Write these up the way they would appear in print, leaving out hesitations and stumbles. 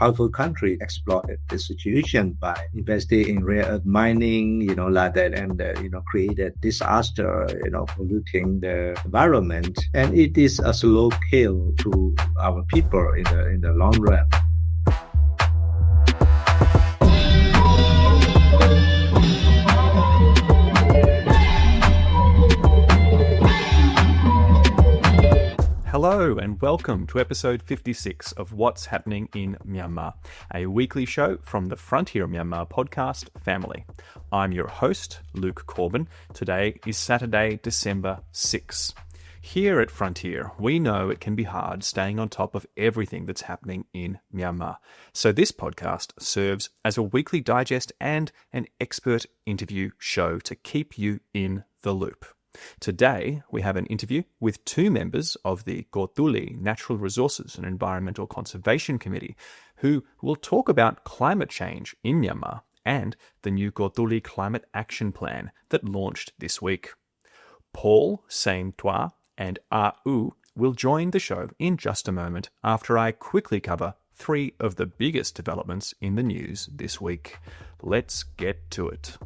powerful country exploited the situation by investing in rare earth mining, like that, and, created disaster, polluting the environment. And it is a slow kill to our people in the long run. Hello and welcome to episode 56 of What's Happening in Myanmar, a weekly show from the Frontier Myanmar podcast family. I'm your host, Luke Corbin. Today is Saturday, December 6. Here at Frontier, we know it can be hard staying on top of everything that's happening in Myanmar. So this podcast serves as a weekly digest and an expert interview show to keep you in the loop. Today, we have an interview with two members of the Kawthoolei Natural Resources and Environmental Conservation Committee, who will talk about climate change in Myanmar and the new Kawthoolei Climate Action Plan that launched this week. Paul Sein Twa and R.U. will join the show in just a moment after I quickly cover three of the biggest developments in the news this week. Let's get to it.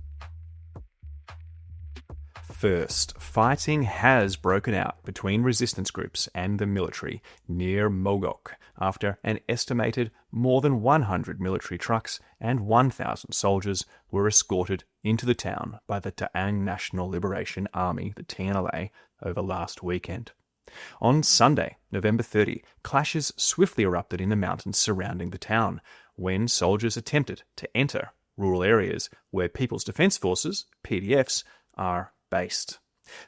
First, fighting has broken out between resistance groups and the military near Mogok after an estimated more than 100 military trucks and 1,000 soldiers were escorted into the town by the Taang National Liberation Army, the TNLA, over last weekend. On Sunday, November 30, clashes swiftly erupted in the mountains surrounding the town when soldiers attempted to enter rural areas where People's Defence Forces, PDFs, are based.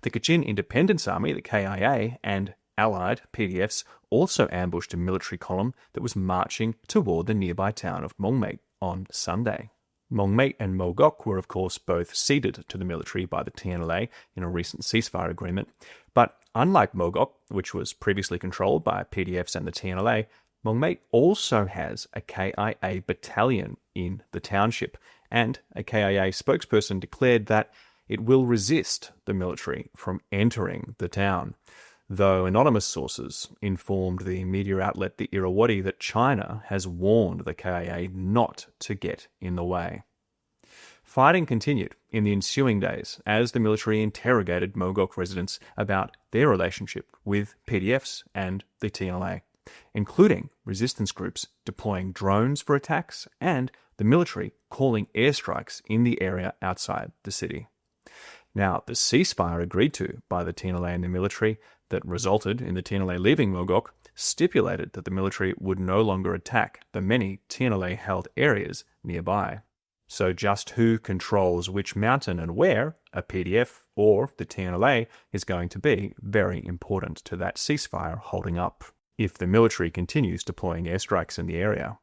The Kachin Independence Army, the KIA, and allied PDFs also ambushed a military column that was marching toward the nearby town of Mongmate on Sunday. Mongmate and Mogok were, of course, both ceded to the military by the TNLA in a recent ceasefire agreement, but unlike Mogok, which was previously controlled by PDFs and the TNLA, Mongmate also has a KIA battalion in the township, and a KIA spokesperson declared that it will resist the military from entering the town, though anonymous sources informed the media outlet the Irrawaddy that China has warned the KIA not to get in the way. Fighting continued in the ensuing days as the military interrogated Mogok residents about their relationship with PDFs and the TNLA, including resistance groups deploying drones for attacks and the military calling airstrikes in the area outside the city. Now, the ceasefire agreed to by the TNLA and the military that resulted in the TNLA leaving Mogok stipulated that the military would no longer attack the many TNLA-held areas nearby. So just who controls which mountain and where, a PDF or the TNLA, is going to be very important to that ceasefire holding up if the military continues deploying airstrikes in the area.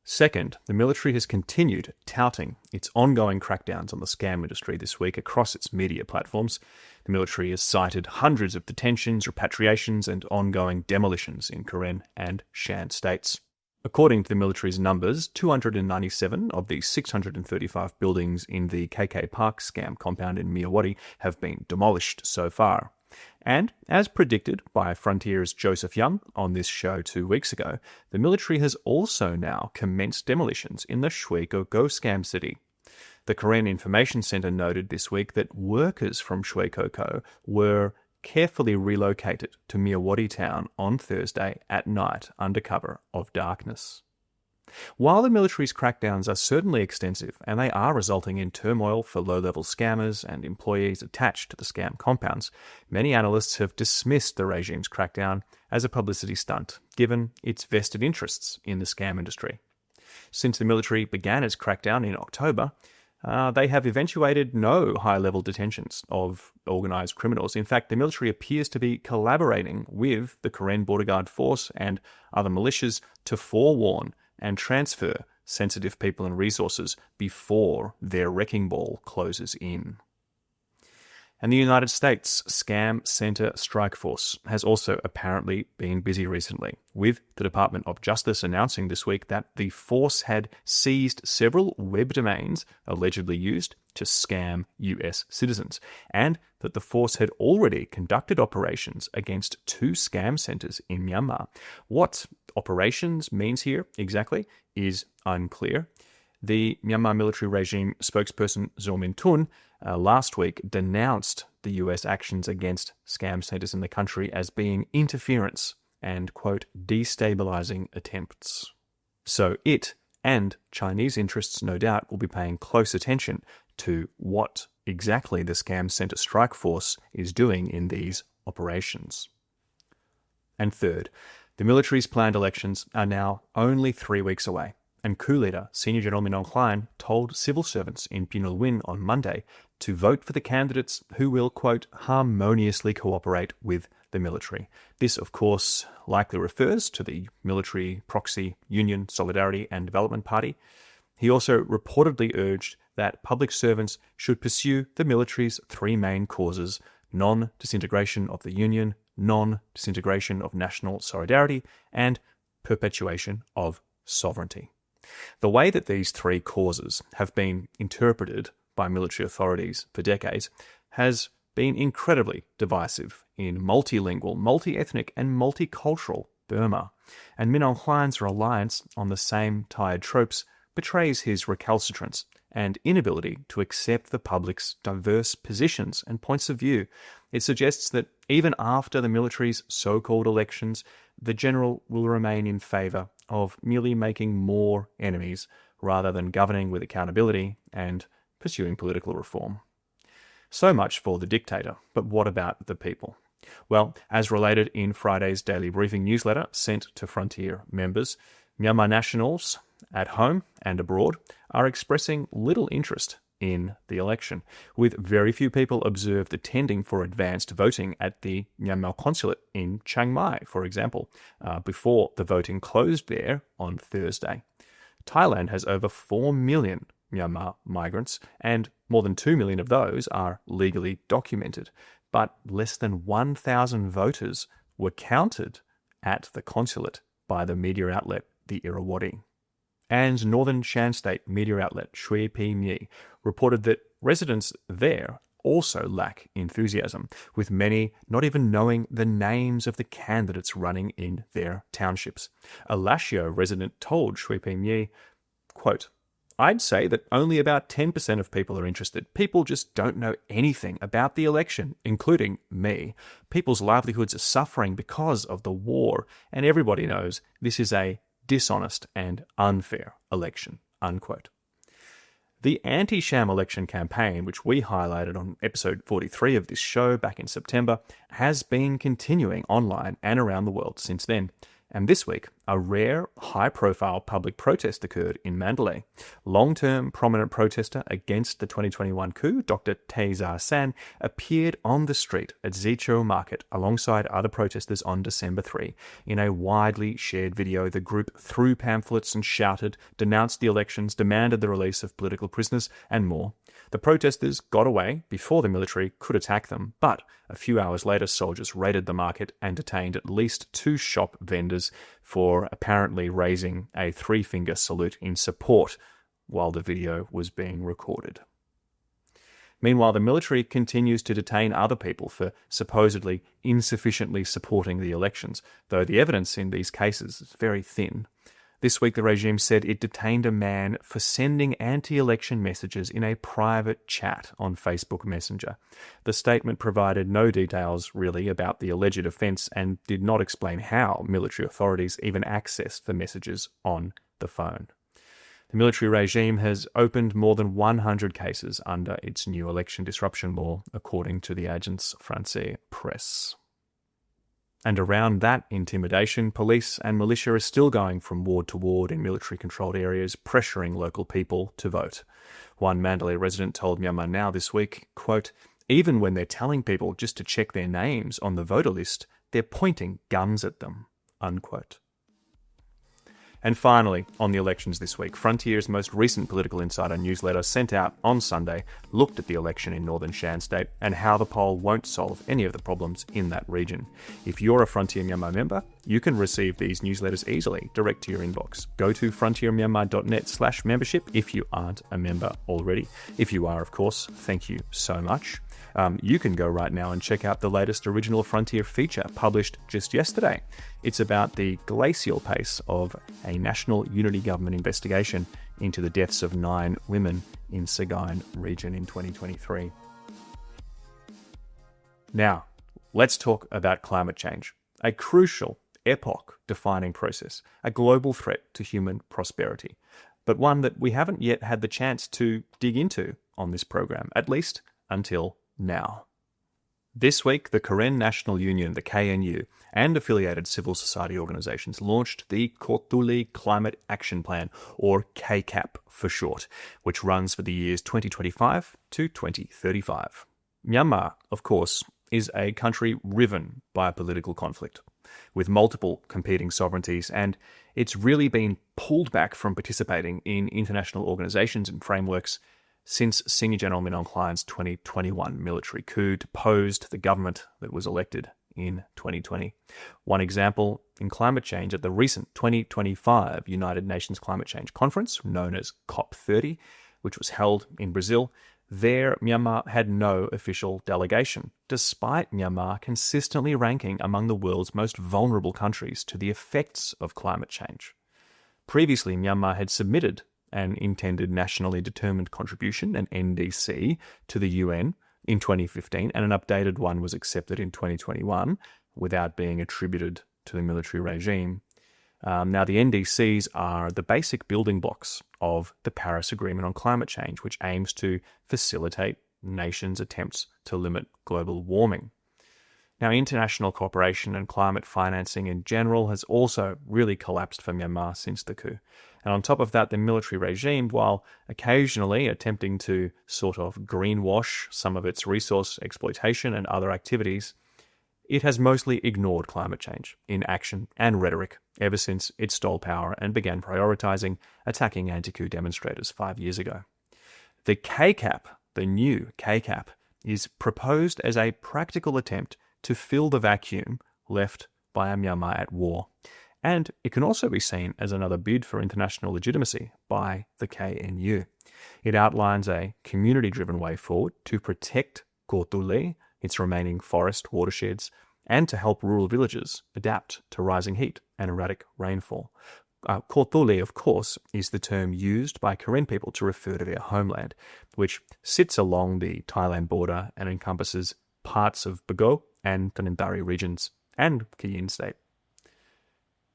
Second, the military has continued touting its ongoing crackdowns on the scam industry this week across its media platforms. The military has cited hundreds of detentions, repatriations, and ongoing demolitions in Karen and Shan states. According to the military's numbers, 297 of the 635 buildings in the KK Park scam compound in Myawaddy have been demolished so far. And, as predicted by Frontier's Joseph Young on this show 2 weeks ago, the military has also now commenced demolitions in the Shui Go scam city. The Karen Information Centre noted this week that workers from Shui Ko were carefully relocated to Myawaddy town on Thursday at night under cover of darkness. While the military's crackdowns are certainly extensive and they are resulting in turmoil for low-level scammers and employees attached to the scam compounds, many analysts have dismissed the regime's crackdown as a publicity stunt, given its vested interests in the scam industry. Since the military began its crackdown in October, they have eventuated no high-level detentions of organised criminals. In fact, the military appears to be collaborating with the Karen Border Guard Force and other militias to forewarn and transfer sensitive people and resources before their wrecking ball closes in. And the United States Scam Center Strike Force has also apparently been busy recently, with the Department of Justice announcing this week that the force had seized several web domains allegedly used to scam US citizens, and that the force had already conducted operations against 2 scam centers in Myanmar. What operations means here exactly is unclear. The Myanmar military regime spokesperson Zaw Min Tun last week denounced the US actions against scam centres in the country as being interference and, quote, destabilising attempts. So it and Chinese interests, no doubt, will be paying close attention to what exactly the scam centre strike force is doing in these operations. And third, the military's planned elections are now only 3 weeks away, and coup leader Senior General Min Aung Hlaing told civil servants in Punal Win on Monday to vote for the candidates who will, quote, harmoniously cooperate with the military. This, of course, likely refers to the military proxy Union Solidarity and Development Party. He also reportedly urged that public servants should pursue the military's three main causes: non-disintegration of the Union, non-disintegration of national solidarity, and perpetuation of sovereignty. The way that these three causes have been interpreted by military authorities for decades has been incredibly divisive in multilingual, multi-ethnic and multicultural Burma, and Min Aung Hlaing's reliance on the same tired tropes betrays his recalcitrance and inability to accept the public's diverse positions and points of view. It suggests that even after the military's so-called elections, the general will remain in favour of merely making more enemies rather than governing with accountability and pursuing political reform. So much for the dictator, but what about the people? Well, as related in Friday's daily briefing newsletter sent to Frontier members, Myanmar nationals at home and abroad are expressing little interest in the election, with very few people observed attending for advanced voting at the Myanmar consulate in Chiang Mai, for example, before the voting closed there on Thursday. Thailand has over 4 million Myanmar migrants, and more than 2 million of those are legally documented, but less than 1,000 voters were counted at the consulate by the media outlet the Irrawaddy. And Northern Shan State media outlet Shui Pi Myi reported that residents there also lack enthusiasm, with many not even knowing the names of the candidates running in their townships. A Lashio resident told Shui Pi Myi, quote, "I'd say that only about 10% of people are interested. People just don't know anything about the election, including me. People's livelihoods are suffering because of the war, and everybody knows this is a dishonest and unfair election," unquote. The anti-sham election campaign, which we highlighted on episode 43 of this show back in September, has been continuing online and around the world since then. And this week, a rare, high-profile public protest occurred in Mandalay. Long-term prominent protester against the 2021 coup, Dr. Tay Zar San, appeared on the street at Zichou Market alongside other protesters on December 3. In a widely shared video, the group threw pamphlets and shouted, denounced the elections, demanded the release of political prisoners, and more. The protesters got away before the military could attack them, but a few hours later, soldiers raided the market and detained at least 2 shop vendors for apparently raising a 3-finger salute in support while the video was being recorded. Meanwhile, the military continues to detain other people for supposedly insufficiently supporting the elections, though the evidence in these cases is very thin. This week, the regime said it detained a man for sending anti-election messages in a private chat on Facebook Messenger. The statement provided no details, really, about the alleged offence and did not explain how military authorities even accessed the messages on the phone. The military regime has opened more than 100 cases under its new election disruption law, according to the Agence France Presse. And around that intimidation, police and militia are still going from ward to ward in military-controlled areas, pressuring local people to vote. One Mandalay resident told Myanmar Now this week, quote, "Even when they're telling people just to check their names on the voter list, they're pointing guns at them," unquote. And finally, on the elections this week, Frontier's most recent Political Insider newsletter sent out on Sunday looked at the election in Northern Shan State and how the poll won't solve any of the problems in that region. If you're a Frontier Myanmar member, you can receive these newsletters easily direct to your inbox. Go to frontiermyanmar.net/membership if you aren't a member already. If you are, of course, thank you so much. You can go right now and check out the latest Original Frontier feature published just yesterday. It's about the glacial pace of a national unity government investigation into the deaths of 9 women in Sagaing region in 2023. Now, let's talk about climate change, a crucial, epoch-defining process, a global threat to human prosperity, but one that we haven't yet had the chance to dig into on this program, at least until now. This week, the Karen National Union, the KNU, and affiliated civil society organisations launched the Kawthoolei Climate Action Plan, or KCAP for short, which runs for the years 2025 to 2035. Myanmar, of course, is a country riven by political conflict, with multiple competing sovereignties, and it's really been pulled back from participating in international organisations and frameworks since Senior General Min Aung Hlaing's 2021 military coup deposed the government that was elected in 2020. One example in climate change at the recent 2025 United Nations Climate Change Conference, known as COP30, which was held in Brazil. There, Myanmar had no official delegation, despite Myanmar consistently ranking among the world's most vulnerable countries to the effects of climate change. Previously, Myanmar had submitted an intended nationally determined contribution, an NDC, to the UN in 2015, and an updated one was accepted in 2021 without being attributed to the military regime. Now, the NDCs are the basic building blocks of the Paris Agreement on Climate Change, which aims to facilitate nations' attempts to limit global warming. Now, international cooperation and climate financing in general has also really collapsed for Myanmar since the coup. And on top of that, the military regime, while occasionally attempting to sort of greenwash some of its resource exploitation and other activities, it has mostly ignored climate change in action and rhetoric ever since it stole power and began prioritising attacking anti-coup demonstrators 5 years ago. The KCAP, the new KCAP, is proposed as a practical attempt to fill the vacuum left by a Myanmar at war. And it can also be seen as another bid for international legitimacy by the KNU. It outlines a community-driven way forward to protect Kawthoolei, its remaining forest watersheds, and to help rural villages adapt to rising heat and erratic rainfall. Kawthoolei, of course, is the term used by Karen people to refer to their homeland, which sits along the Thailand border and encompasses parts of Mogok and Tanintharyi regions and Kayin State.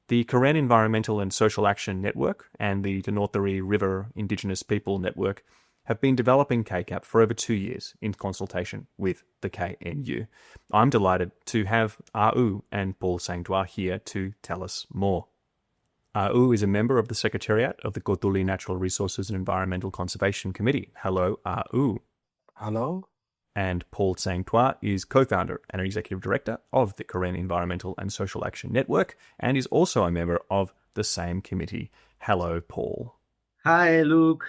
The Karen Environmental and Social Action Network and the Tanintharyi River Indigenous People Network have been developing KCAP for over 2 years in consultation with the KNU. I'm delighted to have AU and Paul Sein Twa here to tell us more. AU is a member of the secretariat of the Kawthoolei Natural Resources and Environmental Conservation Committee. Hello, AU. Hello. And Paul Sein Twa is co-founder and executive director of the Karen Environmental and Social Action Network and is also a member of the same committee. Hello, Paul. Hi, Luke.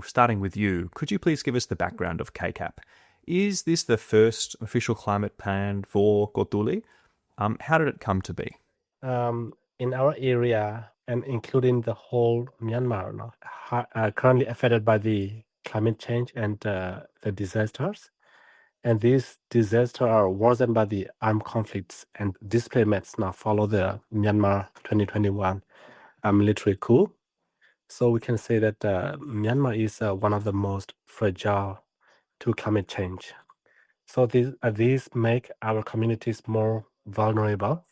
Starting with you, could you please give us the background of KCAP? Is this the first official climate plan for Kawthoolei? How did it come to be? In our area, and including the whole Myanmar, currently affected by the climate change and the disasters. And these disasters are worsened by the armed conflicts and displacements now follow the Myanmar 2021 military coup. So we can say that Myanmar is one of the most fragile to climate change. So these make our communities more vulnerable.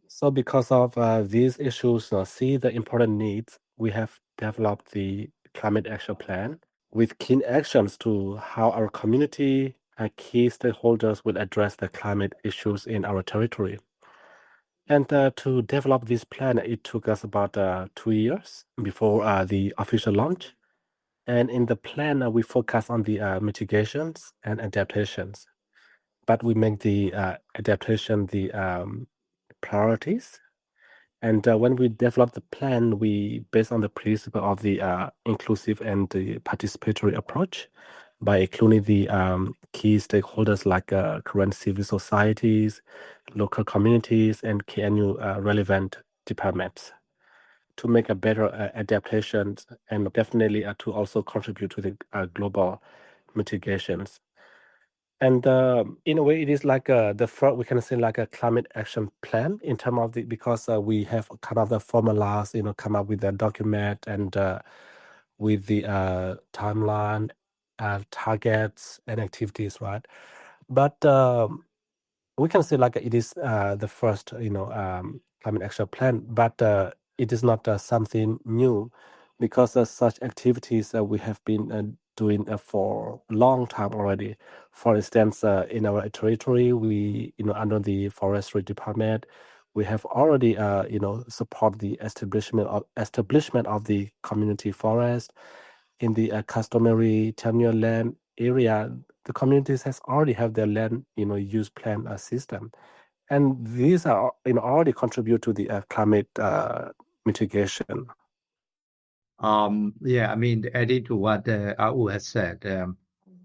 So because of these issues, see the important needs, we have developed the Climate Action Plan with key actions to how our community and key stakeholders will address the climate issues in our territory. And to develop this plan, it took us about 2 years before the official launch. And in the plan, we focus on the mitigations and adaptations. But we make the adaptation the priorities. And when we develop the plan, we based on the principle of the inclusive and the participatory approach by including the key stakeholders like current civil societies, local communities, and KNU relevant departments to make a better adaptation and definitely to also contribute to the global mitigations. And in a way, it is like the first, we can say like a climate action plan in terms of the, because we have kind of the formulas, come up with a document and with the timeline, targets and activities, right? But we can say like it is the first, climate action plan, but it is not something new because such activities we have been doing for a long time already. For instance, in our territory, we, under the forestry department, we have already, support the establishment of the community forest in the customary tenure land area. The communities has already have their land, use plan system, and these are, already contribute to the climate mitigation. Yeah, I mean, adding to what Au has said,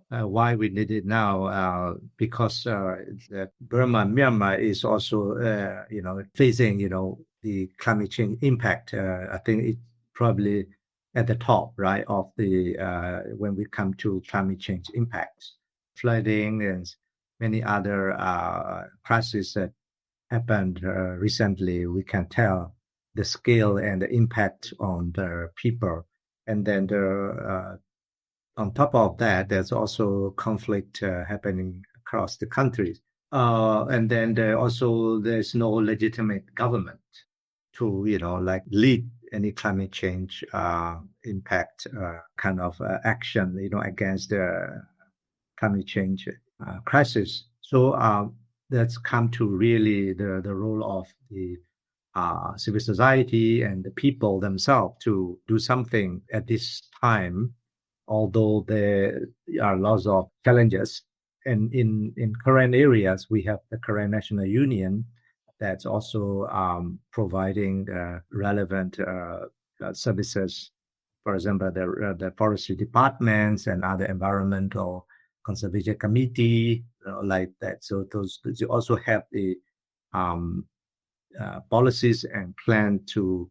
why we need it now, because Burma, Myanmar is also, facing, the climate change impact. I think it's probably at the top, right, of the when we come to climate change impacts, flooding and many other crises that happened recently. We can tell the scale and the impact on the people. And then on top of that, there's also conflict happening across the countries. And then there's no legitimate government to, like lead any climate change impact kind of action, against the climate change crisis. So that's come to really the role of the civil society and the people themselves to do something at this time, although there are lots of challenges. And in current areas, we have the current national union that's also providing relevant services. For example, the forestry departments and other environmental conservation committee, like that. So those also have the policies and plan to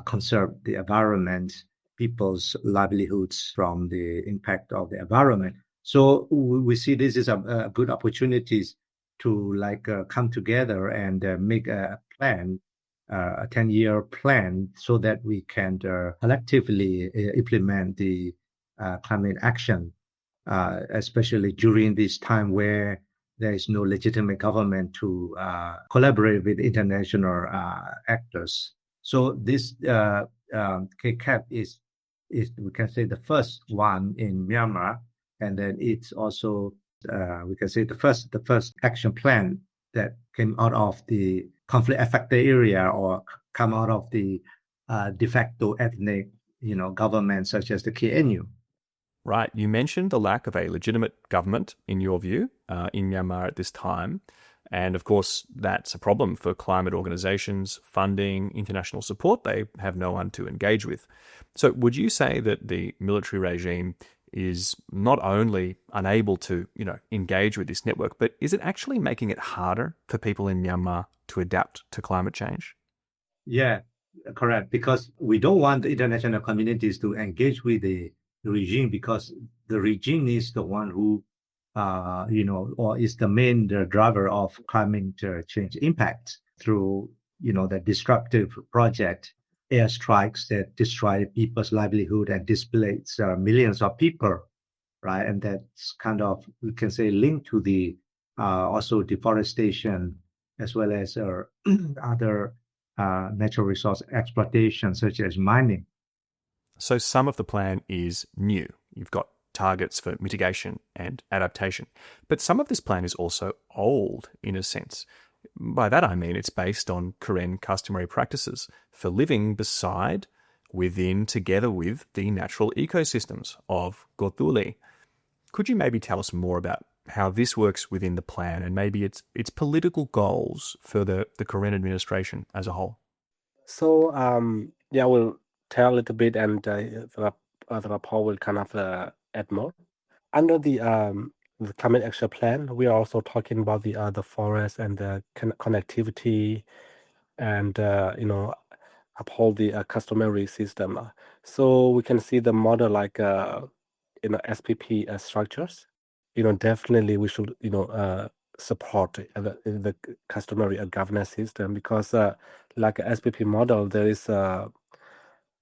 conserve the environment, people's livelihoods from the impact of the environment. So we see this is a good opportunities to come together and make a plan, a 10-year plan, so that we can collectively implement the climate action, especially during this time where there is no legitimate government to collaborate with international actors. So this KNRECC is we can say the first one in Myanmar, and then it's also we can say the first action plan that came out of the conflict affected area or come out of the de facto ethnic government such as the KNU. Right. You mentioned the lack of a legitimate government, in your view, in Myanmar at this time. And of course, that's a problem for climate organizations, funding, international support. They have no one to engage with. So would you say that the military regime is not only unable to, engage with this network, but is it actually making it harder for people in Myanmar to adapt to climate change? Yeah, correct. Because we don't want the international communities to engage with the regime, because the regime is the one who, or is the main driver of climate change impact through, the disruptive project, airstrikes that destroy people's livelihood and displace millions of people, right? And that's kind of, we can say, linked to the also deforestation as well as other natural resource exploitation, such as mining. So some of the plan is new. You've got targets for mitigation and adaptation. But some of this plan is also old, in a sense. By that I mean it's based on Karen customary practices for living beside, within, together with the natural ecosystems of Kawthoolei. Could you maybe tell us more about how this works within the plan and maybe its political goals for the Karen administration as a whole? So we'll tell a little bit, and Paul will kind of add more. Under the climate action plan, we are also talking about the forest and the connectivity, and uphold the customary system. So we can see the model like SPP structures definitely we should, support the customary governance system because, like a SPP model, there is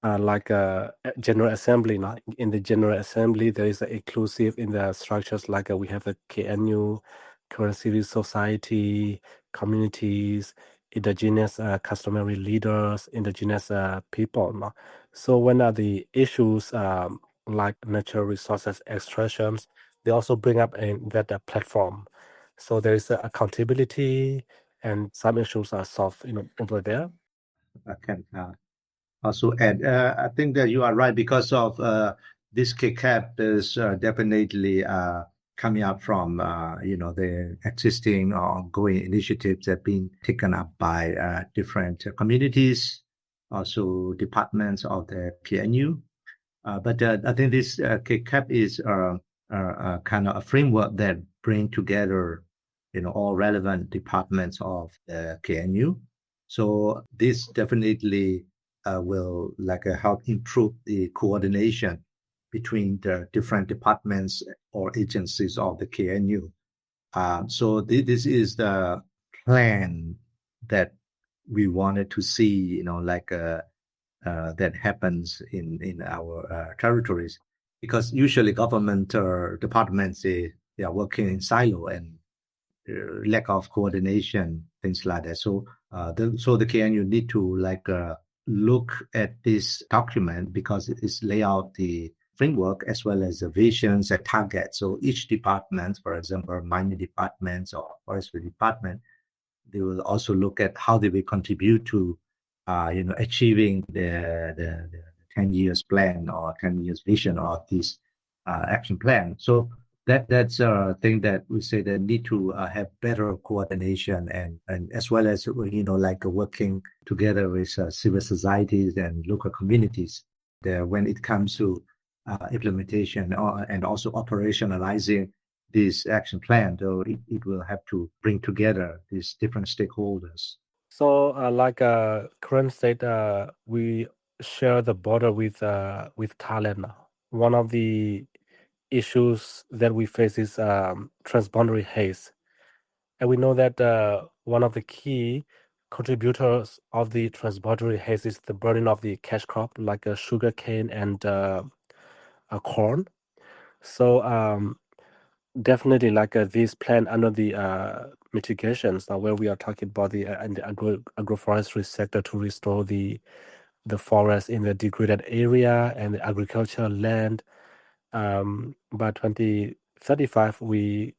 like a general assembly. Now, in the general assembly, there is an inclusive in the structures like we have the KNU, current civil society, communities, indigenous customary leaders, indigenous people. No? So when are the issues like natural resources extractions, they also bring up that platform. So there is accountability, and some issues are solved, over there. I can also add, I think that you are right because of this KCAP is definitely coming up from the existing or ongoing initiatives that have been taken up by different communities, also departments of the KNU. But I think this KCAP is kind of a framework that bring together, all relevant departments of the KNU. So this definitely will help improve the coordination between the different departments or agencies of the KNU. So this is the plan that we wanted to see, that happens in our territories, because usually government departments they are working in silo and lack of coordination, things like that. So the KNU need to look at this document because it is lay out the framework as well as the visions and targets. So each department, for example, mining departments or forestry department, they will also look at how they will contribute to achieving the 10 years plan or 10 years vision of this action plan. So that's a thing that we say that need to have better coordination and as well as working together with civil societies and local communities there when it comes to implementation and also operationalizing this action plan. So it will have to bring together these different stakeholders. So, current state, we share the border with Thailand now. One of the issues that we face is transboundary haze, and we know that one of the key contributors of the transboundary haze is the burning of the cash crop, like sugar cane and corn. So, definitely, this plan under the mitigations, where we are talking about the in the agroforestry sector to restore the forest in the degraded area and the agricultural land. By 2035, we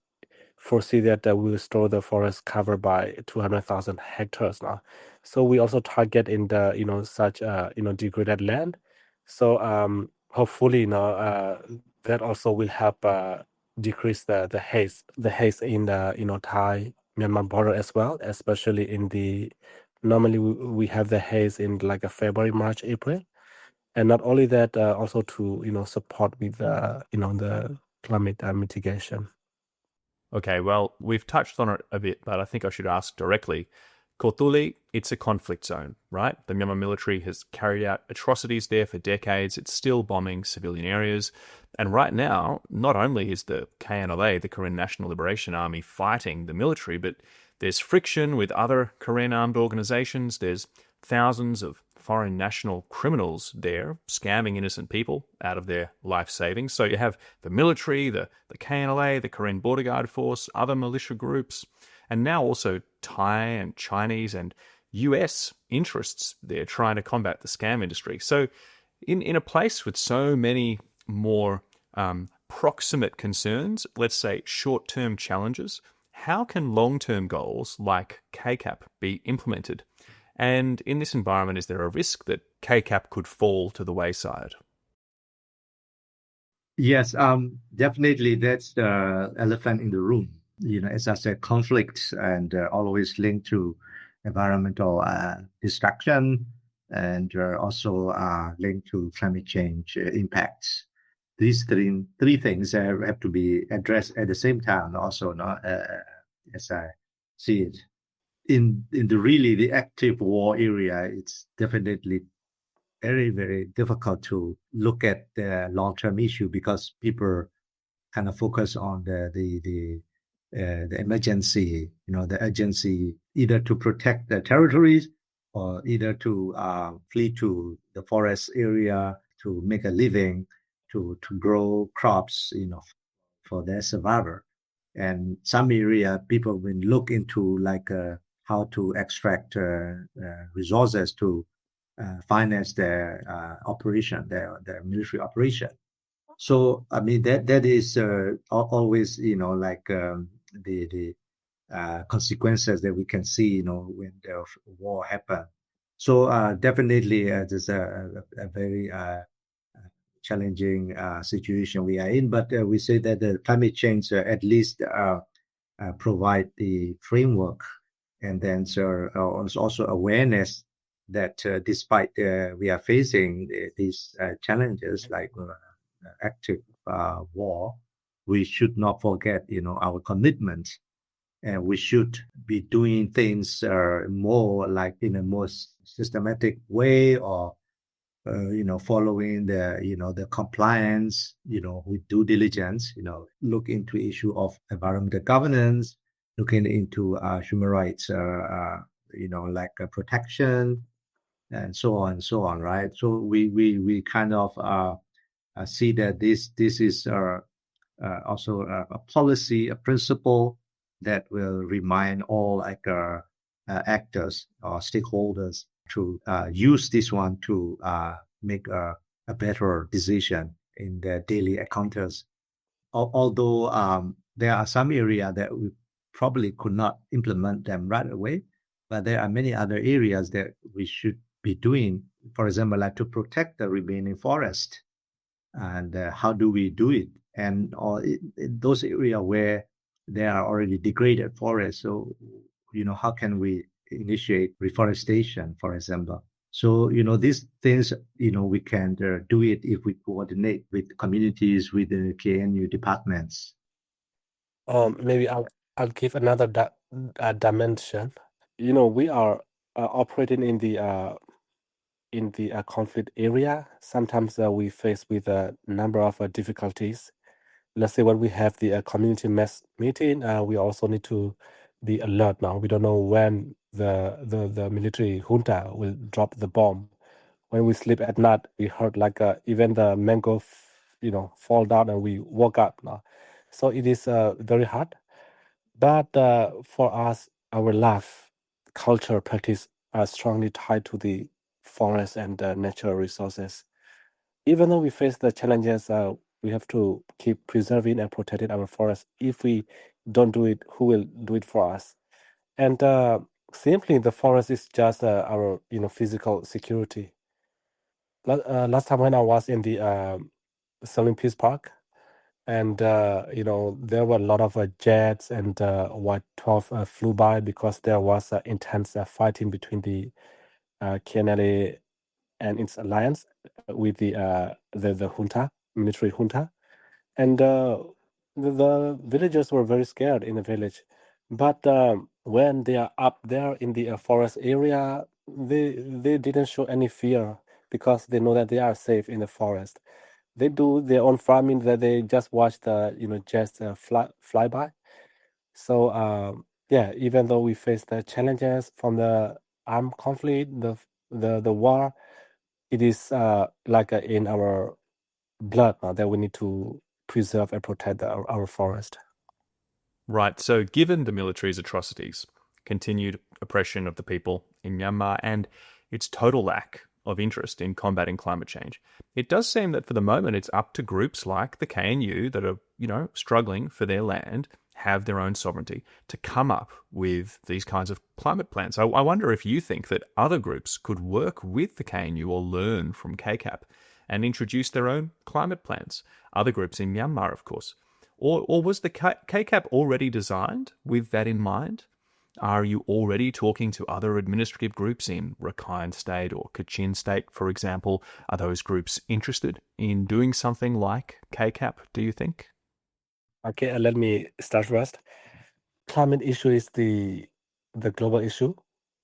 foresee that we will restore the forest cover by 200,000 hectares now. So we also target in the such degraded land. So hopefully that also will help decrease the haze in the Thai Myanmar border as well, especially in the normally we have the haze in like a February, March, April, and not only that, also to support with the climate mitigation. Okay, well, we've touched on it a bit, but I think I should ask directly. Kawthoolei, it's a conflict zone, right? The Myanmar military has carried out atrocities there for decades. It's still bombing civilian areas. And right now, not only is the KNLA, the Karen National Liberation Army, fighting the military, but there's friction with other Karen armed organizations. There's thousands of foreign national criminals there scamming innocent people out of their life savings. So you have the military, the KNLA, the Karen Border Guard Force, other militia groups, and now also Thai and Chinese and US interests there trying to combat the scam industry. So in a place with so many more proximate concerns, let's say short-term challenges, how can long-term goals like KCAP be implemented? And in this environment, is there a risk that KCAP could fall to the wayside? Yes, definitely that's the elephant in the room. As I said, conflicts and always linked to environmental destruction and also linked to climate change impacts. These three things have to be addressed at the same time also, as I see it. In the active war area, it's definitely very, very difficult to look at the long-term issue because people kind of focus on the emergency, the urgency, either to protect the territories or either to flee to the forest area to make a living, to grow crops, for their survival. And some area people will look into like how to extract resources to finance their operation, their military operation. So I mean that is always like the consequences that we can see when the war happen. So definitely there's a very challenging situation we are in, but we say that the climate change at least provide the framework, and then also awareness that despite we are facing these challenges like active war, we should not forget our commitment, and we should be doing things more like in a more systematic way, or following the compliance, with due diligence, look into issue of environmental governance, looking into human rights, like protection, and so on and so on, right? So we kind of see that this is also a policy, a principle that will remind all like actors or stakeholders to use this one to make a better decision in their daily encounters. Although there are some areas that we probably could not implement them right away, but there are many other areas that we should be doing. For example, like to protect the remaining forest, and how do we do it? And or in those areas where there are already degraded forests, so how can we initiate reforestation, for example? So these things we can do it if we coordinate with communities, with the KNU departments. Maybe I'll give another dimension. We are operating in the conflict area. Sometimes we face with a number of difficulties. Let's say when we have the community mass meeting, we also need to be alert now. We don't know when the military junta will drop the bomb. When we sleep at night, we heard like even the mango, fall down, and we woke up now. So it is very hard. But for us, our life, culture, practice are strongly tied to the forest and natural resources. Even though we face the challenges, we have to keep preserving and protecting our forest. If we don't do it, who will do it for us? And simply, the forest is just our physical security. Last time when I was in the Selling Peace Park, and there were a lot of jets and White 12 flew by because there was intense fighting between the KNRECC and its alliance with the junta, military junta, and the villagers were very scared in the village. But when they are up there in the forest area, they didn't show any fear because they know that they are safe in the forest. They do their own farming, that they just watch the jets fly by. So yeah, even though we face the challenges from the armed conflict, the war, it is like in our blood now that we need to preserve and protect our forest. Right, so given the military's atrocities, continued oppression of the people in Myanmar, and its total lack of interest in combating climate change, it does seem that for the moment it's up to groups like the KNU that are, struggling for their land, have their own sovereignty, to come up with these kinds of climate plans. I wonder if you think that other groups could work with the KNU or learn from KCAP and introduce their own climate plans. Other groups in Myanmar, of course. Or was the KCAP already designed with that in mind? Are you already talking to other administrative groups in Rakhine State or Kachin State, for example? Are those groups interested in doing something like KCAP, do you think? Okay, let me start first. Climate issue is the global issue.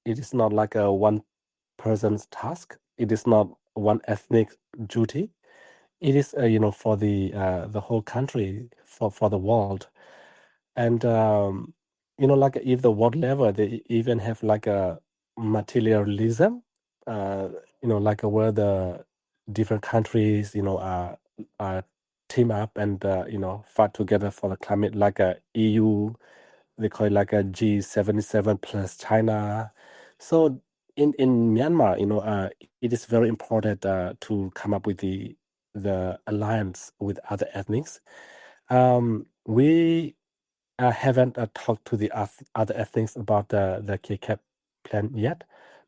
It is not like a one person's task. It is not one ethnic duty. It is, for the whole country, for the world. And like if the world level, they even have like a materialism, like where the different countries, are team up and fight together for the climate, like a EU, they call it like a G77 plus China. So in Myanmar, it is very important to come up with the alliance with other ethnics. We haven't talked to the other ethnics about the KCAP plan yet,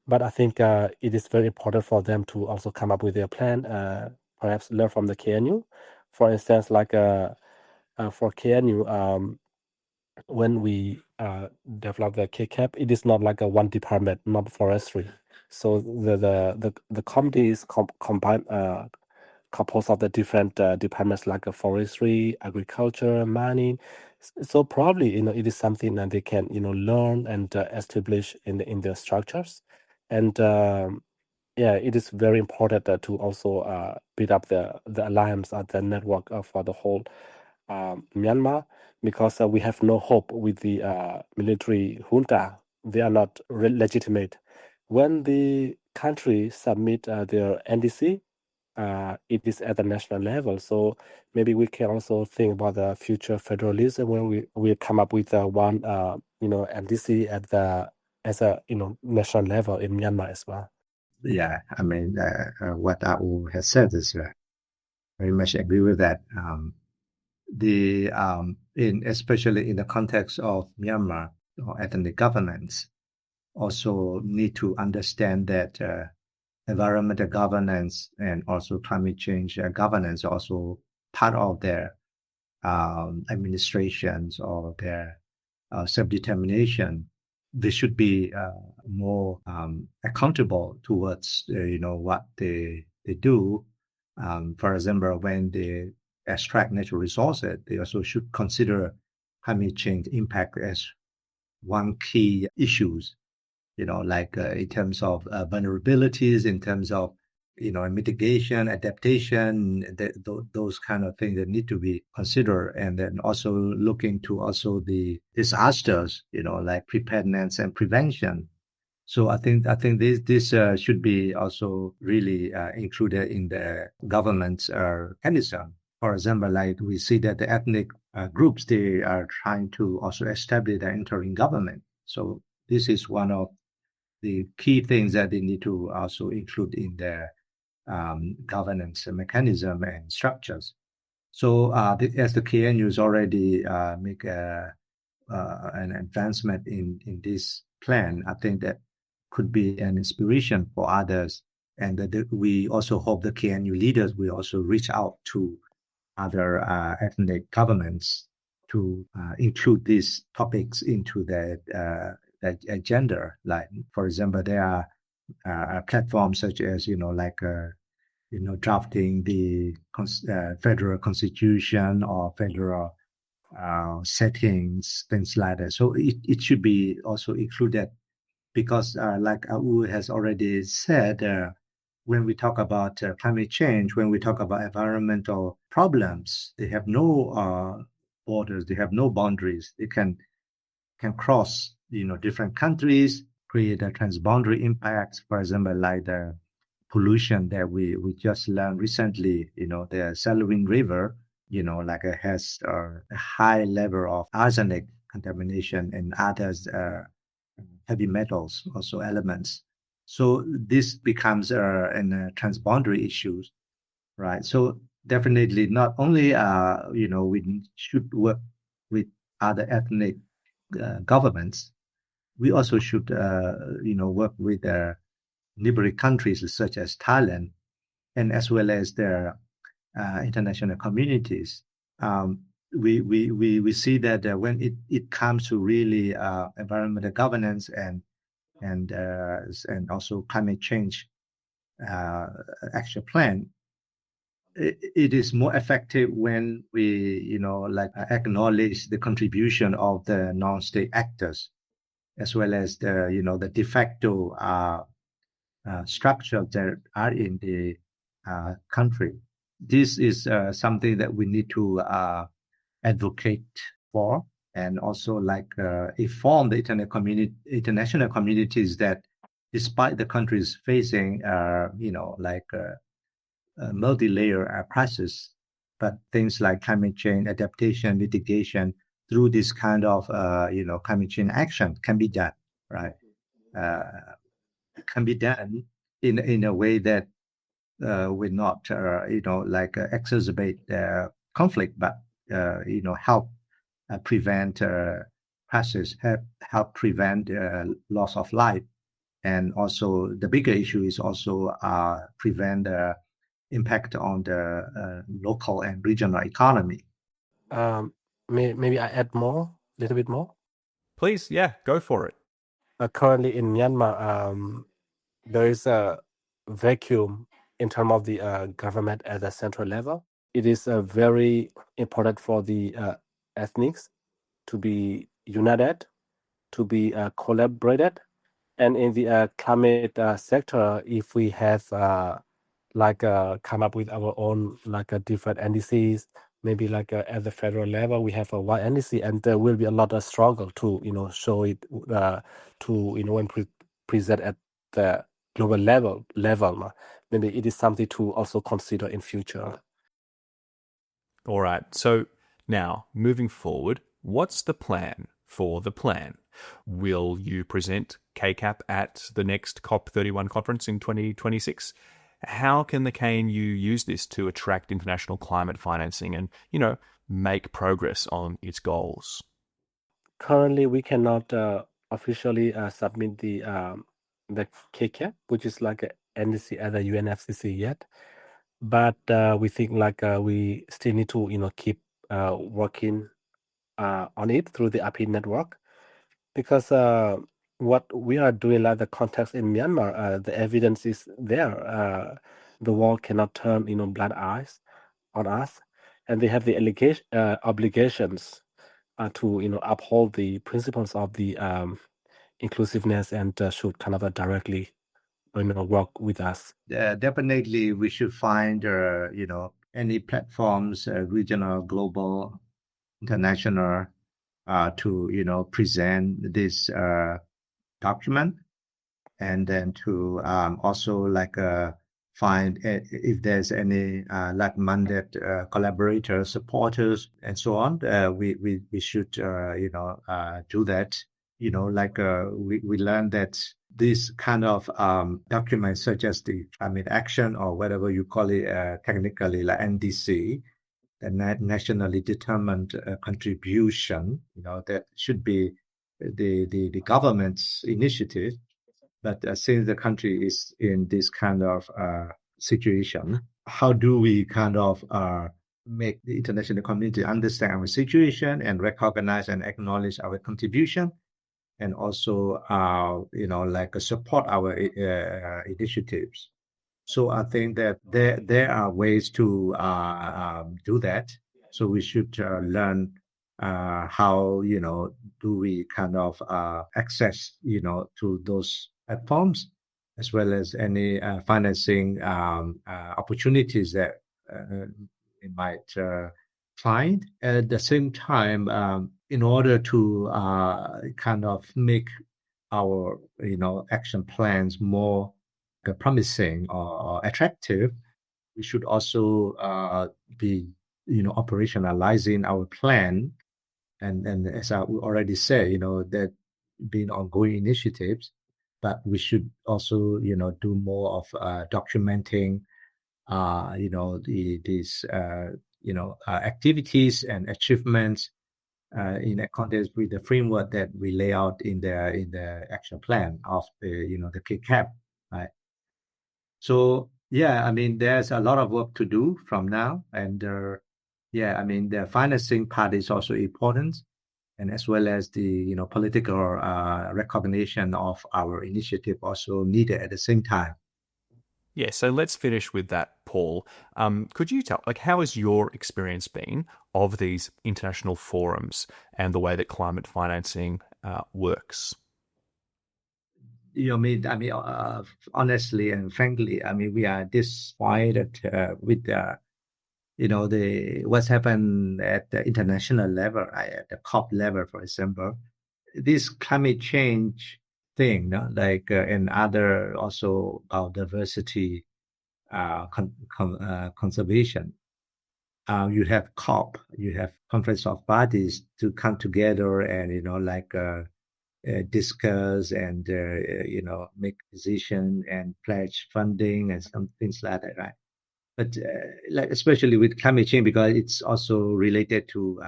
but I think it is very important for them to also come up with their plan, perhaps learn from the KNU. For instance, like for KNU, when we develop the KCAP, it is not like a one department, not forestry. So the committee is combined, composed of the different departments like forestry, agriculture, mining. So probably it is something that they can learn and establish in their structures, and yeah, it is very important to also build up the alliance, the network for the whole Myanmar, because we have no hope with the military junta. They are not legitimate. When the country submit their NDC, it is at the national level. So maybe we can also think about the future federalism when we come up with one NDC as a national level in Myanmar as well. Yeah, I mean, what Au has said is very much agree with that. Especially in the context of Myanmar or ethnic governance, also need to understand that environmental governance and also climate change governance are also part of their administrations or their self-determination. They should be more accountable towards what they do. For example, when they extract natural resources, they also should consider climate change impact as one key issues. Like in terms of vulnerabilities, in terms of mitigation, adaptation, those kind of things that need to be considered, and then also looking to also the disasters, like preparedness and prevention. So I think this should be also really included in the government's mechanism. For example, like we see that the ethnic groups, they are trying to also establish their interim government. So this is one of the key things that they need to also include in their governance mechanism and structures. So as the KNUs already make an advancement in this plan, I think that could be an inspiration for others. And that we also hope the KNU leaders will also reach out to other ethnic governments to include these topics into their agenda. Like, for example, there are platforms such as, drafting the federal constitution or federal settings, things like that. So it should be also included because, like Au has already said, when we talk about climate change, when we talk about environmental problems, they have no borders, they have no boundaries. They can cross, different countries, create a transboundary impacts. For example, like the pollution that we just learned recently, the Salween River, has a high level of arsenic contamination and others heavy metals, also elements. So this becomes a transboundary issues, right? So definitely not only we should work with other ethnic governments, we also should work with neighboring countries such as Thailand and as well as their international communities. We see that when it comes to really environmental governance and also climate change action plan, it is more effective when we acknowledge the contribution of the non-state actors as well as the de facto structure that are in the country. this is something that we need to advocate for, and also inform the international communities that despite the countries facing multi-layer crisis, but things like climate change adaptation, mitigation through this kind of climate change action can be done, right? Can be done in a way that will not exacerbate conflict, but help prevent crisis, help prevent loss of life, and also the bigger issue is also prevent the impact on the local and regional economy. Maybe I add a little bit more. Please, yeah, go for it. Currently in Myanmar, there is a vacuum in terms of the government at the central level. It is very important for the ethnics to be united, to be collaborated, and in the climate sector, if we have come up with our own different NDCs, maybe at the federal level we have a one NDC, and there will be a lot of struggle to show it to when present at the global level. Maybe it is something to also consider in future. All right. So now, moving forward, what's the plan for the plan? Will you present KCAP at the next COP31 conference in 2026? How can the KNU use this to attract international climate financing and, make progress on its goals? Currently, we cannot officially submit the KCAP, which is like an NDC at the UNFCCC yet. But we think we still need to keep working on it through the API network, because what we are doing, the context in Myanmar, the evidence is there. The world cannot turn blind eyes on us, and they have the obligations to uphold the principles of the inclusiveness, and should kind of directly work with us. Definitely, we should find any platforms, regional, global, international, to present this document, and then to also find if there's any like-minded collaborators, supporters, and so on. We should do that. We learned that this kind of documents, such as the climate action or whatever you call it technically, like NDC, the nationally determined contribution, that should be the government's initiative. But since the country is in this kind of situation, how do we kind of make the international community understand our situation and recognize and acknowledge our contribution, and also support our initiatives? So I think that there are ways to do that. So we should learn how do we kind of access to those platforms, as well as any financing opportunities that we might find. At the same time, in order to kind of make our action plans more promising or attractive, we should also be operationalizing our plan, and as I already said, that being ongoing initiatives, but we should also do more of documenting these activities and achievements in accordance with the framework that we lay out in the action plan of the KCAP, right? So yeah, I mean, there's a lot of work to do from now, and the financing part is also important, and as well as the political recognition of our initiative also needed at the same time. Yeah, so let's finish with that, Paul. Could you tell, how has your experience been of these international forums and the way that climate financing works? Honestly and frankly, we are disappointed with the what's happened at the international level, at the COP level, for example, this climate change thing, and other also biodiversity conservation. You have COP, you have Conference of Parties to come together and discuss and make decision and pledge funding and some things like that, right? But especially with climate change, because it's also related to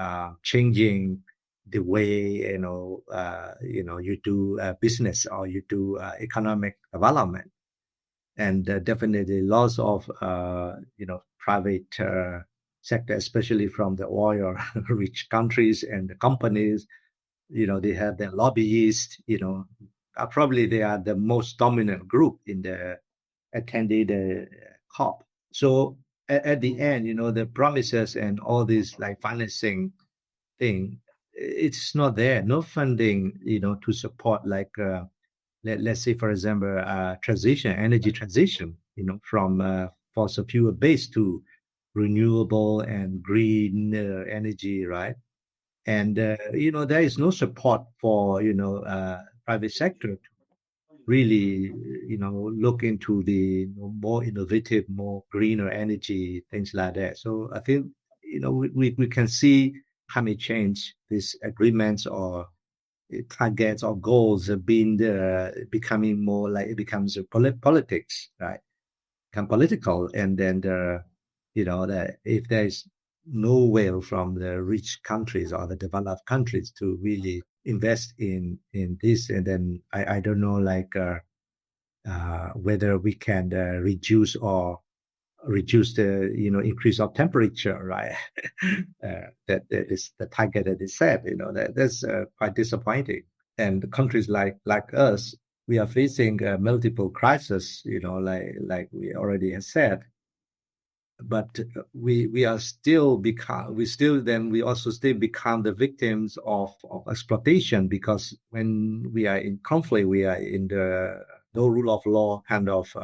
changing the way you do business or you do economic development, and definitely lots of private sector, especially from the oil rich countries and the companies. They have their lobbyists. Probably they are the most dominant group in the attended COP. So at the end, the promises and all this like financing thing, it's not there. No funding, to support let's say, for example, energy transition, from fossil fuel based to renewable and green energy, right? And there is no support for private sector to really look into the more innovative, more greener energy, things like that. So I think we can see climate change, these agreements or targets or goals have been becoming more like it becomes politics, right? Become political, and then that if there is no will from the rich countries or the developed countries to really invest in this, and then I don't know whether we can reduce the increase of temperature, right? That is the target that is set. That's quite disappointing. And countries like us, we are facing multiple crises. Like we already have said. But we also still become the victims of exploitation, because when we are in conflict, we are in the no rule of law kind of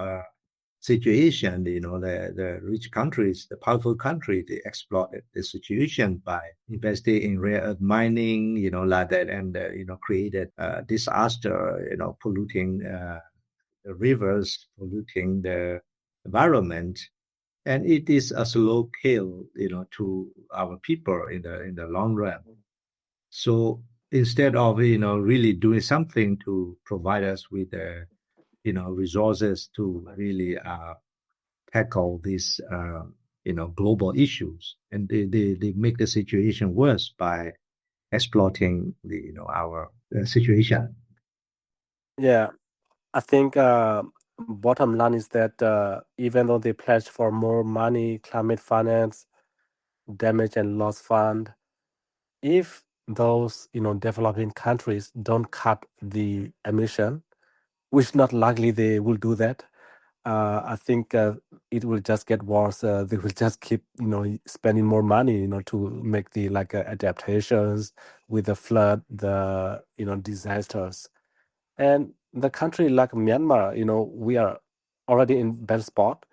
situation. The rich countries, the powerful country, they exploited the situation by investing in rare earth mining, like that, and created disaster, polluting the rivers, polluting the environment. And it is a slow kill, to our people in the long run. So instead of really doing something to provide us with the resources to really tackle these global issues, and they make the situation worse by exploiting our situation. Yeah, I think bottom line is that even though they pledged for more money, climate finance, damage and loss fund, if those developing countries don't cut the emission, which not likely they will do that, I think it will just get worse. They will just keep spending more money to make the adaptations with the flood, the disasters. And the country like Myanmar, we are already in bad spot.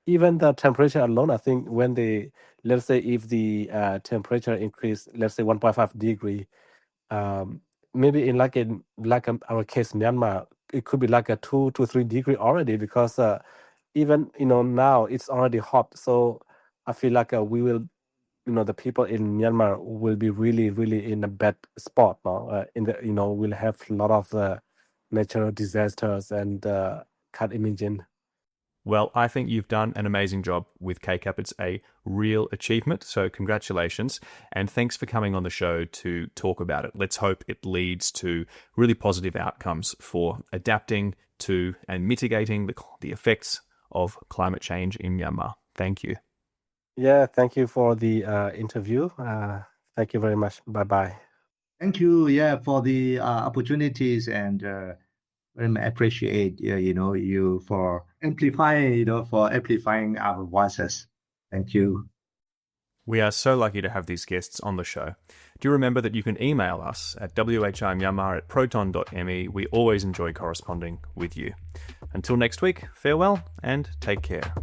Even the temperature alone, I think let's say if the temperature increase, let's say 1.5 degree, maybe in our case Myanmar, it could be like a 2 to 3 degree already, because even now it's already hot. So I feel like we will, the people in Myanmar will be really, really in a bad spot now. We'll have a lot of natural disasters and can't imagine. Well, I think you've done an amazing job with KCAP. It's a real achievement, so congratulations. And thanks for coming on the show to talk about it. Let's hope it leads to really positive outcomes for adapting to and mitigating the effects of climate change in Myanmar. Thank you. Yeah, thank you for the interview. Thank you very much. Bye-bye. Thank you, for the opportunities, and very much appreciate you for amplifying our voices. Thank you. We are so lucky to have these guests on the show. Do remember that you can email us at whimyanmar@proton.me. We always enjoy corresponding with you. Until next week, farewell and take care.